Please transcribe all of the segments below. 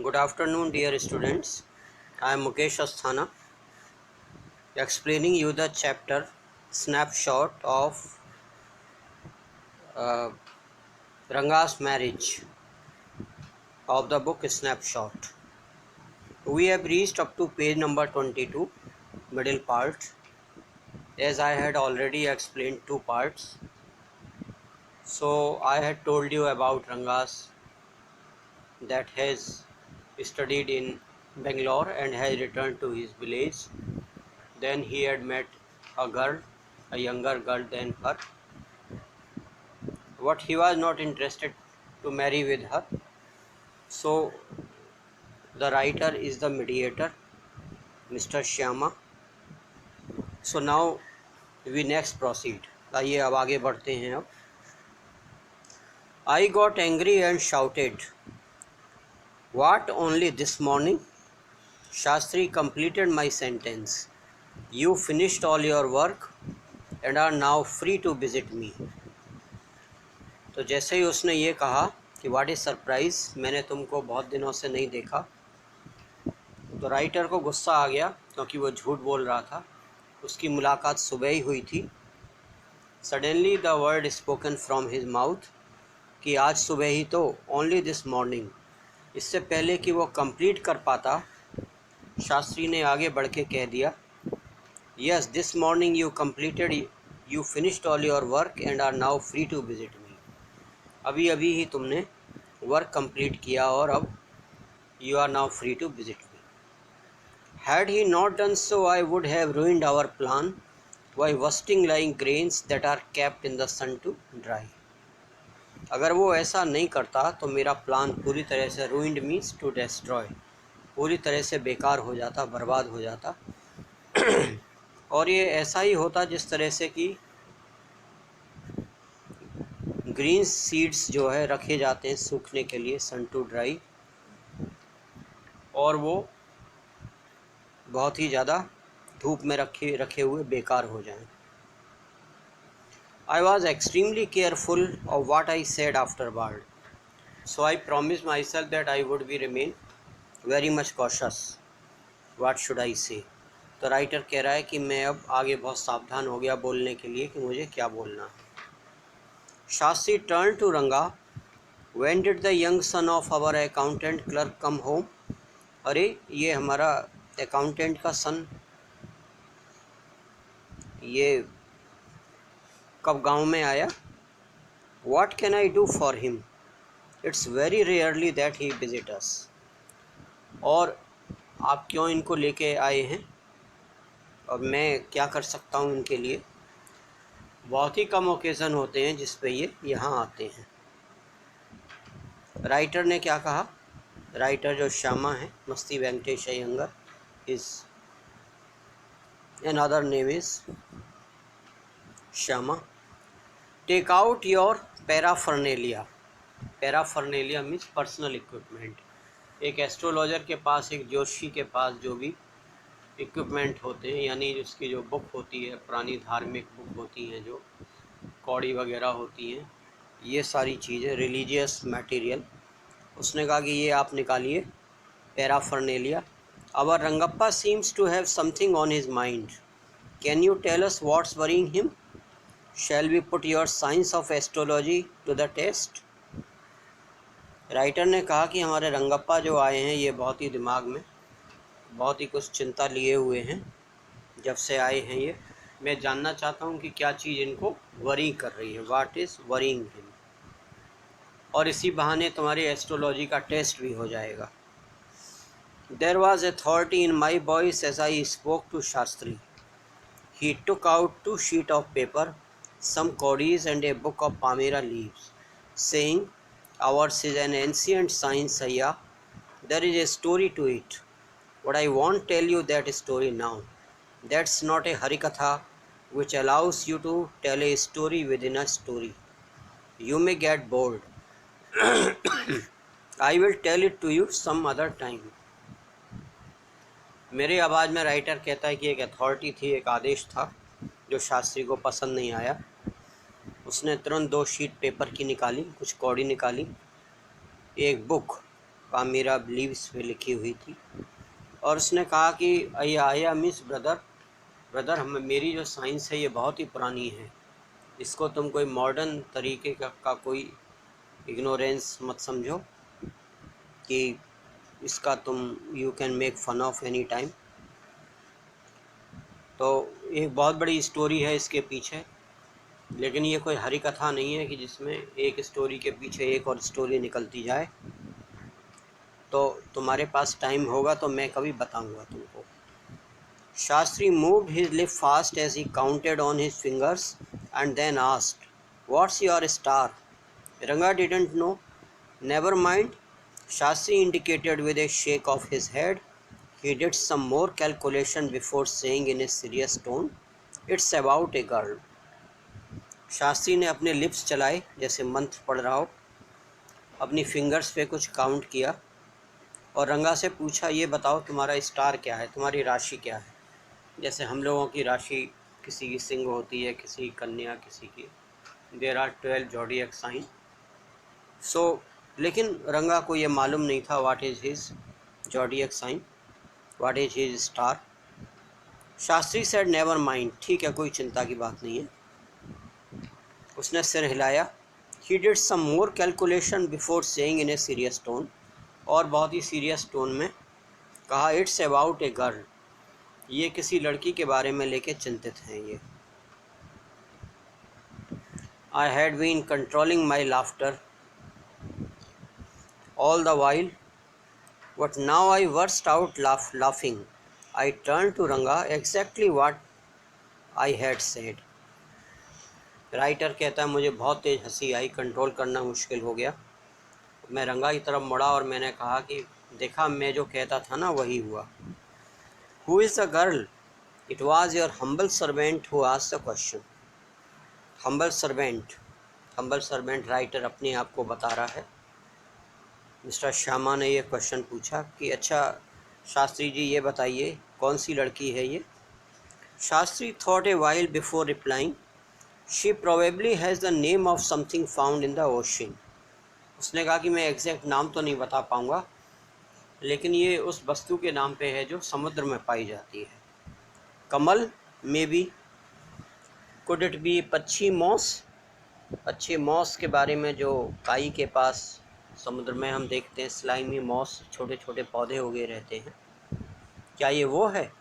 Good afternoon, dear students. I am Mukesh Asthana, explaining you the chapter snapshot of uh, Ranga's marriage of the book Snapshot. We have reached up to page number 22, middle part. As I had already explained two parts, so I had told you about Ranga's that has studied in Bangalore and has returned to his village. Then he had met a girl, a younger girl than her. What he was not interested to marry with her. So the writer is the mediator, Mr. Shyama. So now we next proceed. आइए अब आगे बढ़ते हैं अब. I got angry and shouted, "What, only this morning?" Shastri completed my sentence. You finished all your work and are now free to visit me. तो जैसे ही उसने ये कहा कि व्हाट इज़ सरप्राइज़, मैंने तुमको बहुत दिनों से नहीं देखा, तो राइटर को गुस्सा आ गया क्योंकि वो झूठ बोल रहा था. उसकी मुलाकात सुबह ही हुई थी. Suddenly the word spoken from his mouth कि आज सुबह ही तो, ओनली दिस मॉर्निंग. इससे पहले कि वो कंप्लीट कर पाता, शास्त्री ने आगे बढ़ के कह दिया, yes this morning you completed, you finished all your work and are now free to visit me. अभी अभी ही तुमने वर्क कंप्लीट किया और अब you are now free to visit me. Had he not done so, I would have ruined our plan by wasting lying grains that are kept in the sun to dry. अगर वो ऐसा नहीं करता तो मेरा प्लान पूरी तरह से ruined means to destroy, पूरी तरह से बेकार हो जाता, बर्बाद हो जाता. और ये ऐसा ही होता जिस तरह से कि ग्रीन सीड्स जो है रखे जाते हैं सूखने के लिए, सन टू ड्राई, और वो बहुत ही ज़्यादा धूप में रखे हुए बेकार हो जाएं. I was extremely careful of what I said afterward, so I promised myself that I would be remain very much cautious. What should I say? तो राइटर कह रहा है कि मैं अब आगे बहुत सावधान हो गया बोलने के लिए कि मुझे क्या बोलना है. Shastri turned to Ranga. When did the young son of our accountant clerk come home? अरे ये हमारा अकाउंटेंट का सन ये कब गांव में आया? What can I do for him? It's very rarely that he visits us. और आप क्यों इनको लेके आए हैं और मैं क्या कर सकता हूँ इनके लिए? बहुत ही कम ओकेज़न होते हैं जिस पे ये यहाँ आते हैं. राइटर ने क्या कहा? राइटर जो श्यामा है, Masti Venkatesh Iyengar, is another name is Shyama. Take out your paraphernalia. Paraphernalia means personal equipment. एक एस्ट्रोलॉजर के पास, एक ज्योतिषी के पास जो भी इक्विपमेंट होते हैं, यानी उसकी जो बुक होती है, पुरानी धार्मिक बुक होती हैं, जो कौड़ी वगैरह होती हैं, ये सारी चीज़ें, रिलीजियस मटेरियल, उसने कहा कि ये आप निकालिए, paraphernalia. Our Rangappa seems to have something on his mind. Can you tell us what's worrying him? Shall we put your science of astrology to the test? Writer ने कहा कि हमारे रंगप्पा जो आए हैं ये बहुत ही दिमाग में बहुत ही कुछ चिंता लिए हुए हैं जब से आए हैं ये. मैं जानना चाहता हूँ कि क्या चीज़ इनको वरी कर रही है. What is worrying him? और इसी बहाने तुम्हारी एस्ट्रोलॉजी का टेस्ट भी हो जाएगा. There was authority in my voice as I spoke to Shastri. He took out 2 sheets of paper, some codies and a book of palmyra leaves, saying, ours is an ancient science, Ayya. There is a story to it. But I won't tell you that story now. That's not a harikatha which allows you to tell a story within a story. You may get bored. I will tell it to you some other time. मेरे आवाज़ में writer कहता है कि एक authority थी, एक आदेश था जो शास्त्री को पसंद नहीं आया. उसने तुरंत 2 sheet पेपर की निकाली, कुछ कौड़ी निकाली, एक बुक पामीरा बिलीव्स पे लिखी हुई थी। और उसने कहा कि आया मिस ब्रदर हमें मेरी जो साइंस है ये बहुत ही पुरानी है, इसको तुम कोई मॉडर्न तरीके का कोई इग्नोरेंस मत समझो कि इसका तुम you can make fun of any time. तो एक बहुत बड़ी स्टोरी है इसके पीछे, लेकिन ये कोई हरी कथा नहीं है कि जिसमें एक स्टोरी के पीछे एक और स्टोरी निकलती जाए। तो तुम्हारे पास टाइम होगा तो मैं कभी बताऊंगा तुमको। Shastri moved his lip fast as he counted on his fingers and then asked, "What's your star?" Ranga didn't know. "Never mind," Shastri indicated with a shake of his head. He did some more calculation before saying in a serious tone, "It's about a girl." Shastri ने अपने lips चलाए जैसे मंत्र पढ़ रहा हो, अपनी fingers पे कुछ काउंट किया और रंगा से पूछा, ये बताओ तुम्हारा स्टार क्या है, तुम्हारी राशि क्या है। जैसे हम लोगों की राशि किसी की सिंह होती है, किसी की कन्या, किसी की there are 12 zodiac sign. So लेकिन रंगा को ये मालूम नहीं था what is his zodiac sign, what is his star. Shastri said never mind, ठीक है कोई चिंता की बात नहीं है। उसने सिर हिलाया। He did some more calculation before saying in a serious tone, और बहुत ही सीरियस टोन में कहा, इट्स अबाउट ए गर्ल, ये किसी लड़की के बारे में लेके चिंतित हैं ये। I had been controlling my laughter all the while, but now I burst out laughing. I turned to Ranga, exactly what I had said. Writer कहता है मुझे बहुत तेज़ हंसी आई, कंट्रोल करना मुश्किल हो गया। मैं रंगा की तरफ मुड़ा और मैंने कहा कि देखा मैं जो कहता था ना वही हुआ। Who is the girl? It was your humble servant who asked the question. humble servant writer अपने आप को बता रहा है। मिस्टर श्यामा ने ये क्वेश्चन पूछा कि अच्छा शास्त्री जी ये बताइए कौन सी लड़की है ये। Shastri thought a while before replying, she probably has the name of something found in the ocean. उसने कहा कि मैं एग्जैक्ट नाम तो नहीं बता पाऊँगा, लेकिन ये उस वस्तु के नाम पे है जो समुद्र में पाई जाती है। कमल, may be, could it be पच्छी मॉस, अच्छे मॉस के बारे में जो काई के पास समुद्र में हम देखते हैं, स्लाइमी मॉस, छोटे छोटे पौधे उगे रहते हैं, क्या ये वो है?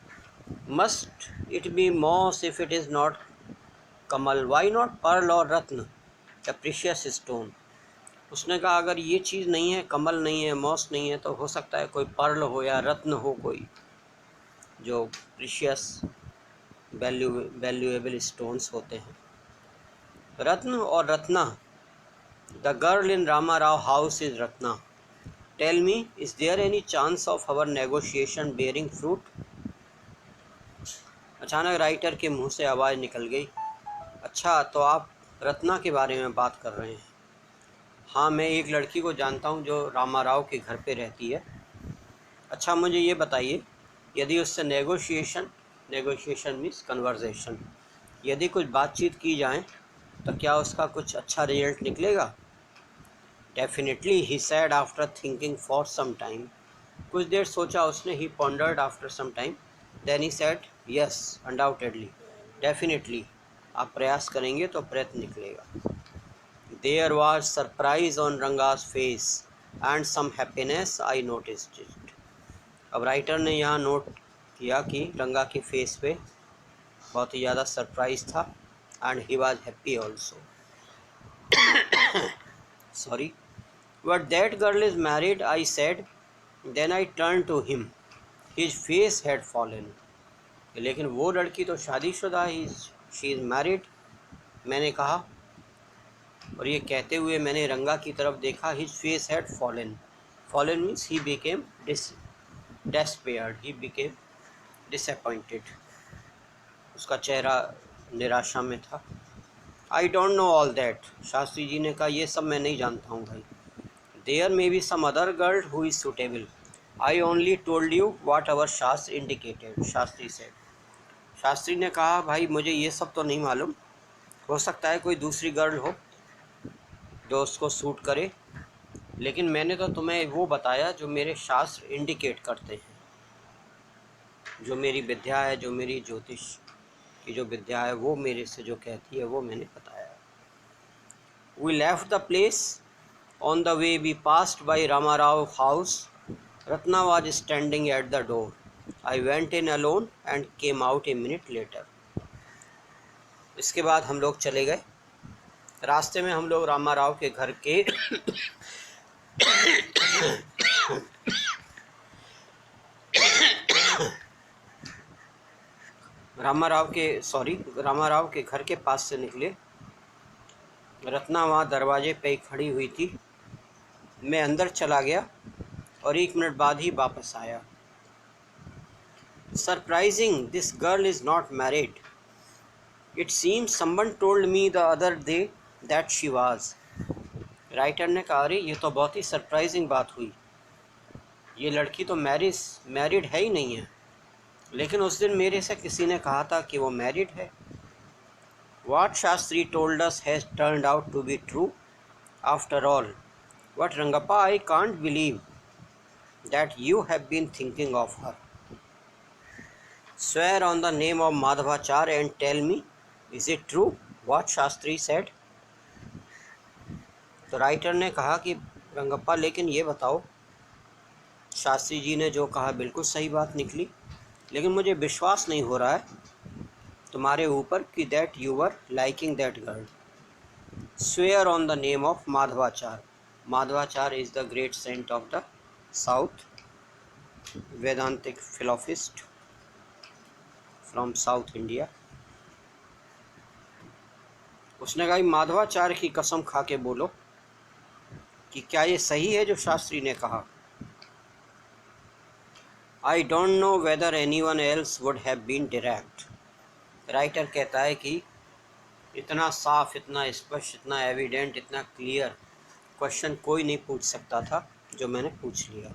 Must it be moss if it is not Kamal, why not pearl और रत्न, द प्रीशियस स्टोन। उसने कहा अगर ये चीज़ नहीं है, कमल नहीं है, मॉस नहीं है, तो हो सकता है कोई पर्ल हो या रत्न हो, कोई जो प्रीशियस वैल्यूएबल स्टोन्स होते हैं। रत्न और Ratna, the girl in Rama Rao house is Ratna. Tell me, is there any chance of our negotiation bearing fruit? अचानक राइटर के मुंह से आवाज़ निकल गई, अच्छा तो आप रत्ना के बारे में बात कर रहे हैं? हाँ, मैं एक लड़की को जानता हूँ जो रामा राव के घर पे रहती है। अच्छा मुझे ये बताइए, यदि उससे नेगोशिएशन मीन्स कन्वर्जेशन, यदि कुछ बातचीत की जाए तो क्या उसका कुछ अच्छा रिजल्ट निकलेगा? Definitely, he said after thinking for some time. कुछ देर सोचा उसने, he pondered after some time, then he said, yes undoubtedly, definitely, आप प्रयास करेंगे तो प्रयत्न निकलेगा। There was surprise on Ranga's face and some happiness, I noticed it. अब राइटर ने यहाँ नोट किया कि रंगा के फेस पे बहुत ही ज़्यादा सरप्राइज था, and he was happy also. Sorry, but that girl is married, I said. Then I turn to him, his face had fallen. लेकिन वो लड़की तो शादीशुदा है, शी इज़ मैरिड, मैंने कहा। और ये कहते हुए मैंने रंगा की तरफ देखा, his face had fallen. Fallen means he became despair, he became disappointed, उसका चेहरा निराशा में था। I don't know all that, Shastri ji ने कहा ये सब मैं नहीं जानता हूँ भाई। There may be some other girl who is suitable, I only told you what our shastra indicated, Shastri said. Shastri ने कहा भाई मुझे ये सब तो नहीं मालूम, हो सकता है कोई दूसरी गर्ल हो जो उसको सूट करे, लेकिन मैंने तो तुम्हें वो बताया जो मेरे शास्त्र इंडिकेट करते हैं, जो मेरी विद्या है, जो मेरी ज्योतिष की जो विद्या है वो मेरे से जो कहती है वो मैंने बताया। We left the place, on the way we passed by Ramarao house, Ratna was standing at the door. I went in alone and came out a minute later. इसके बाद हम लोग चले गए। रास्ते में हम लोग रामाराव के घर के रामाराव के घर के पास से निकले। रत्ना वहाँ दरवाजे पे ही खड़ी हुई थी। मैं अंदर चला गया और 1 मिनट बाद ही वापस आया। Surprising, this girl is not married. It seems someone told me the other day that she was. Writer ने कहा, अरे ये तो बहुत ही सरप्राइजिंग बात हुई, ये लड़की तो मैरिड है ही नहीं है, लेकिन उस दिन मेरे से किसी ने कहा था कि वो मैरिड है। What Shastri told us has turned out to be true after all. But Rangappa, I can't believe that you have been thinking of her. Swear on the name of Madhavacharya and tell me, is it true what Shastri said? तो writer ने कहा कि रंगप्पा, लेकिन ये बताओ, शास्त्री जी ने जो कहा बिल्कुल सही बात निकली, लेकिन मुझे विश्वास नहीं हो रहा है तुम्हारे ऊपर कि that you were liking that girl. Swear on the name of Madhavacharya. Madhavacharya is the great saint of the south, Vedantic philosophist from south India. उसने कहा, माधवाचार्य की कसम खा के बोलो कि क्या ये सही है जो शास्त्री ने कहा। I don't know whether anyone else would have been direct. Writer कहता है कि इतना साफ, इतना स्पष्ट, इतना एविडेंट, इतना क्लियर क्वेश्चन कोई नहीं पूछ सकता था जो मैंने पूछ लिया।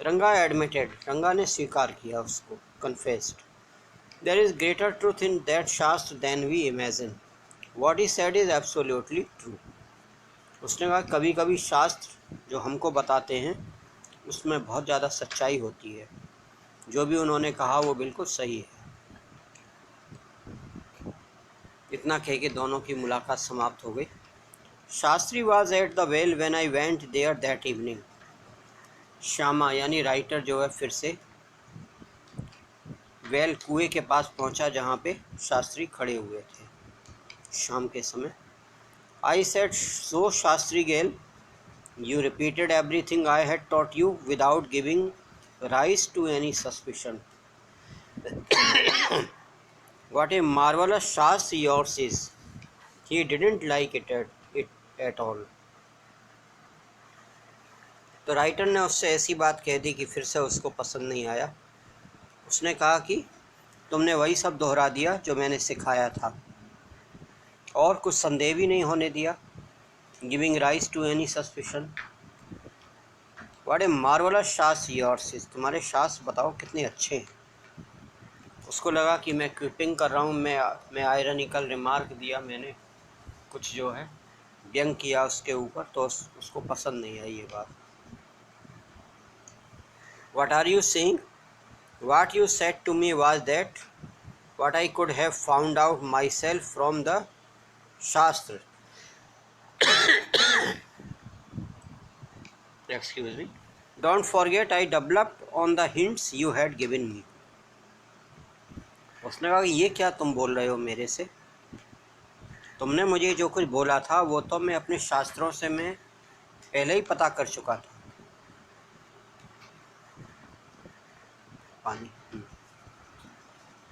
रंगा एडमिटेड, रंगा ने स्वीकार किया उसको, confessed. There is greater truth in that shastra than we imagine. What he said is absolutely true. उसने कहा, कभी कभी शास्त्र जो हमको बताते हैं उसमें बहुत ज़्यादा सच्चाई होती है, जो भी उन्होंने कहा वो बिल्कुल सही है। इतना कह के दोनों की मुलाकात समाप्त हो गई। Shastri was at the well when I went there that evening. Shyama यानी राइटर जो है फिर से वेल, कुएं के पास पहुंचा जहां पे शास्त्री खड़े हुए थे शाम के समय। आई सेड, सो शास्त्री गेल, you repeated everything I had taught you without giving rise to any suspicion. What a marvelous shastra yours is. He didn't like it at all. तो राइटर ने उससे ऐसी बात कह दी कि फिर से उसको पसंद नहीं आया। उसने कहा कि तुमने वही सब दोहरा दिया जो मैंने सिखाया था और कुछ संदेह भी नहीं होने दिया। Giving rise to any suspicion. What a marvellous shastra yours is. तुम्हारे शास्त्र बताओ कितने अच्छे हैं। उसको लगा कि मैं क्विपिंग कर रहा हूँ, मैं आयरनिकल रिमार्क दिया, मैंने कुछ जो है व्यंग किया उसके ऊपर, तो उसको पसंद नहीं आई ये बात। What are you saying? What you said to me was that what I could have found out myself from the shastra. Excuse me. Don't forget I developed on the hints you had given me. उसने कहा कि ये क्या तुम बोल रहे हो मेरे से? तुमने मुझे जो कुछ बोला था वो तो मैं अपने शास्त्रों से मैं पहले ही पता कर चुका था। पानी।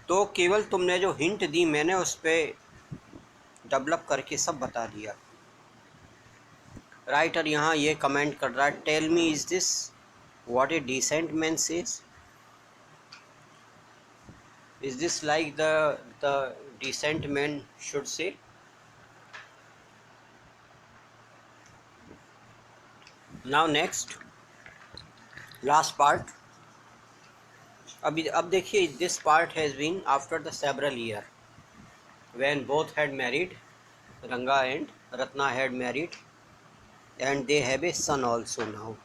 तो केवल तुमने जो हिंट दी मैंने उस पर डेवलप करके सब बता दिया। राइटर यहाँ ये कमेंट कर रहा है, tell me, is this what a decent man says? Is this like the decent man should say? Now next last part. अब देखिए, this part has been after the several year when both had married, Ranga and Ratna had married, and they have a son also now.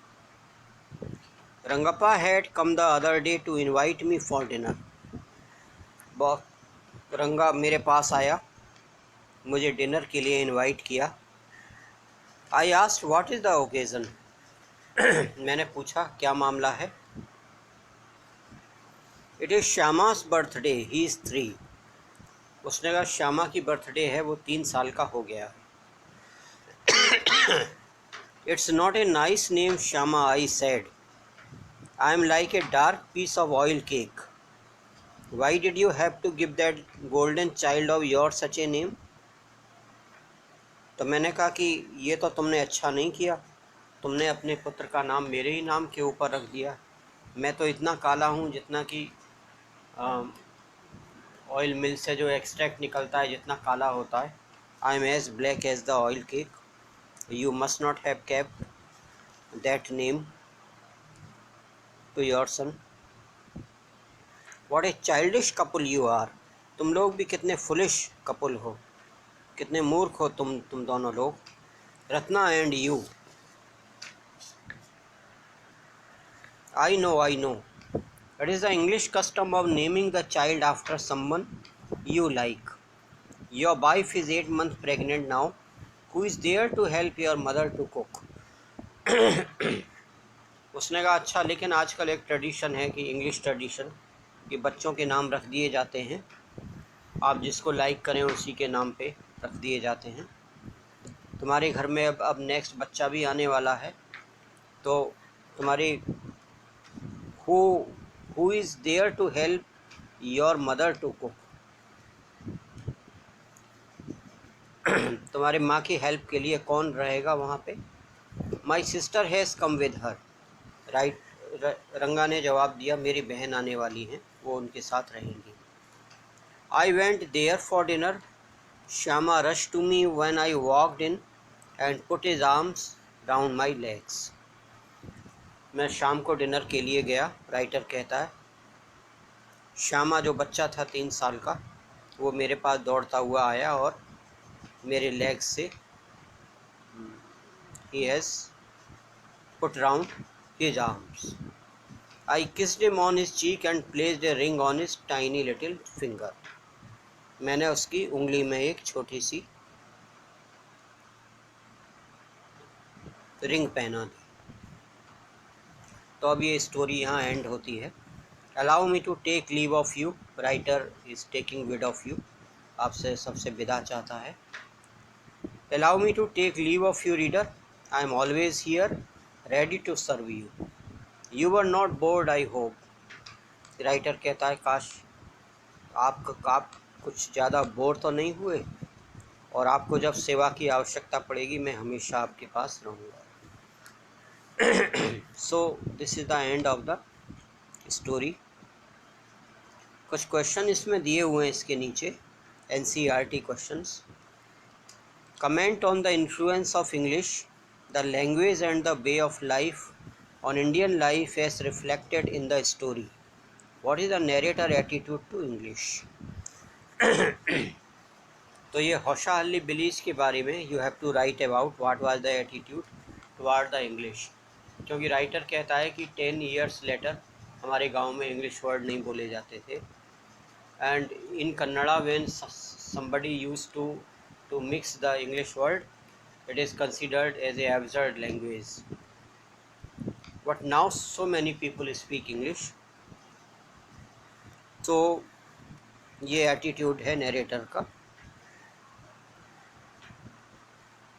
Rangappa had come the other day to invite me for dinner. रंगा मेरे पास आया, मुझे dinner के लिए invite किया. I asked what is the occasion. मैंने पूछा क्या मामला है. It is Shyama's birthday, he is 3. उसने कहा श्यामा की बर्थडे है, वो 3 साल का हो गया. It's not a nice name Shyama, I said. I am like a dark piece of oil cake. Why did you have to give that golden child of your such a name. तो मैंने कहा कि ये तो तुमने अच्छा नहीं किया, तुमने अपने पुत्र का नाम मेरे ही नाम के ऊपर रख दिया. मैं तो इतना काला हूँ जितना कि ऑयल मिल से जो एक्सट्रैक्ट निकलता है जितना काला होता है. I am as black as the oil cake. You must not have kept that name to your son. What a childish couple you are. तुम लोग भी कितने फुलिश कपल हो, कितने मूर्ख हो तुम दोनों लोग. Ratna and you. I know. It is the English custom of naming the child after someone you like. Your wife is 8 months pregnant now. Who is there to help your mother to cook? उसने कहा अच्छा, लेकिन आजकल एक tradition है कि English tradition कि बच्चों के नाम रख दिए जाते हैं. आप जिसको लाइक करें उसी के नाम पे रख दिए जाते हैं. तुम्हारे घर में अब नेक्स्ट बच्चा भी आने वाला है, तो तुम्हारी who is there to help your mother to cook. तुम्हारी माँ की हेल्प के लिए कौन रहेगा वहाँ पे. My sister has come with her. Right. रंगा ने जवाब दिया मेरी बहन आने वाली हैं, वो उनके साथ रहेंगी. I went there for dinner. Shyama rushed to me when I walked in and put his arms round my legs. मैं शाम को डिनर के लिए गया. राइटर कहता है श्यामा जो बच्चा था 3 साल का, वो मेरे पास दौड़ता हुआ आया और मेरे लेग से he has put round his arms. I kissed him on his cheek and placed a ring on his tiny little finger. मैंने उसकी उंगली में एक छोटी सी रिंग पहना दी. तो अब ये स्टोरी यहाँ एंड होती है. Allow me to take leave of you. Writer is taking with of you. आपसे सबसे विदा चाहता है. Allow me to take leave of you reader. I am always here ready to serve you. You were not bored I hope. Writer कहता है काश आप कुछ ज़्यादा बोर तो नहीं हुए, और आपको जब सेवा की आवश्यकता पड़ेगी मैं हमेशा आपके पास रहूँगा. So this is the end of the story. कुछ क्वेश्चन इसमें दिए हुए हैं इसके नीचे, NCERT questions. Comment on the influence of English, the language and the way of life on Indian life as reflected in the story. What is the narrator attitude to English? तो ये होशा Ali Belize के बारे में you have to write about what was the attitude toward the English. क्योंकि writer कहता है कि 10 years later हमारे गांव में इंग्लिश वर्ड नहीं बोले जाते थे. And in Kannada when somebody used to mix the English word, it is considered as a absurd language. But now so many people speak English. तो ये एटीट्यूड है नरेटर का.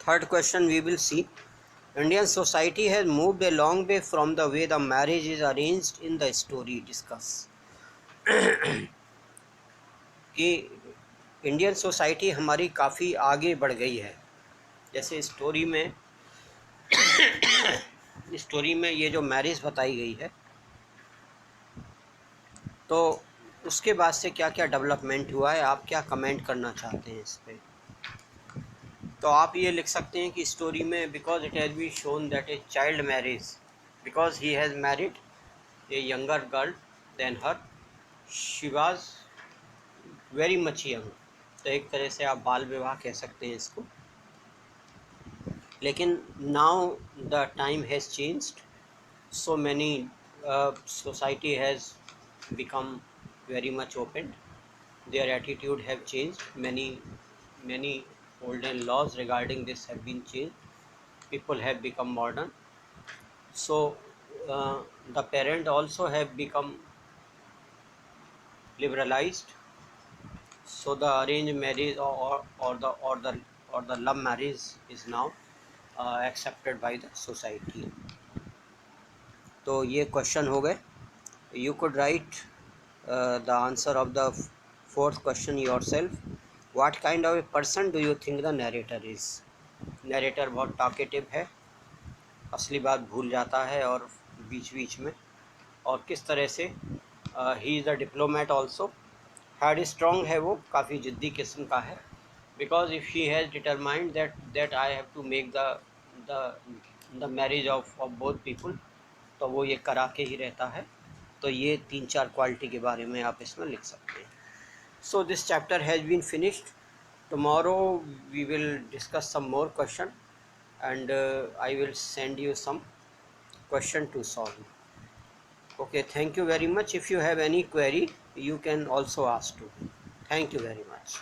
Third question we will see. Indian society has moved a long way from the way the marriage is arranged in the story. Discuss. कि Indian society हमारी काफ़ी आगे बढ़ गई है. जैसे स्टोरी में ये जो मैरिज बताई गई है, तो उसके बाद से क्या क्या डेवलपमेंट हुआ है, आप क्या कमेंट करना चाहते हैं इस पर. तो आप ये लिख सकते हैं कि स्टोरी में because it has be shown that a child marriage, because he has married a younger girl then her, she was very much young. तो एक तरह से आप बाल विवाह कह सकते हैं इसको. लेकिन now the time has changed, so many society has become very much open, their attitude have changed, many olden laws regarding this have been changed, people have become modern. So the parent also have become liberalized, so the arranged marriage or the love marriage is now accepted by the society. तो ये question हो गए. You could write the answer of the fourth question yourself. What kind of a person do you think the narrator is? Narrator बहुत talkative है, असली बात भूल जाता है और बीच बीच में, और किस तरह से he is a diplomat also. Headstrong है, वो काफ़ी ज़िद्दी किस्म का है, because if she has determined that I have to make the marriage of both people, तो वो ये करा के ही रहता है. तो ये 3-4 क्वालिटी के बारे में आप इसमें लिख सकते हैं. So this chapter has been finished. Tomorrow we will discuss some more question and I will send you some question to solve. Okay, thank you very much. If you have any query, you can also ask to. Thank you very much.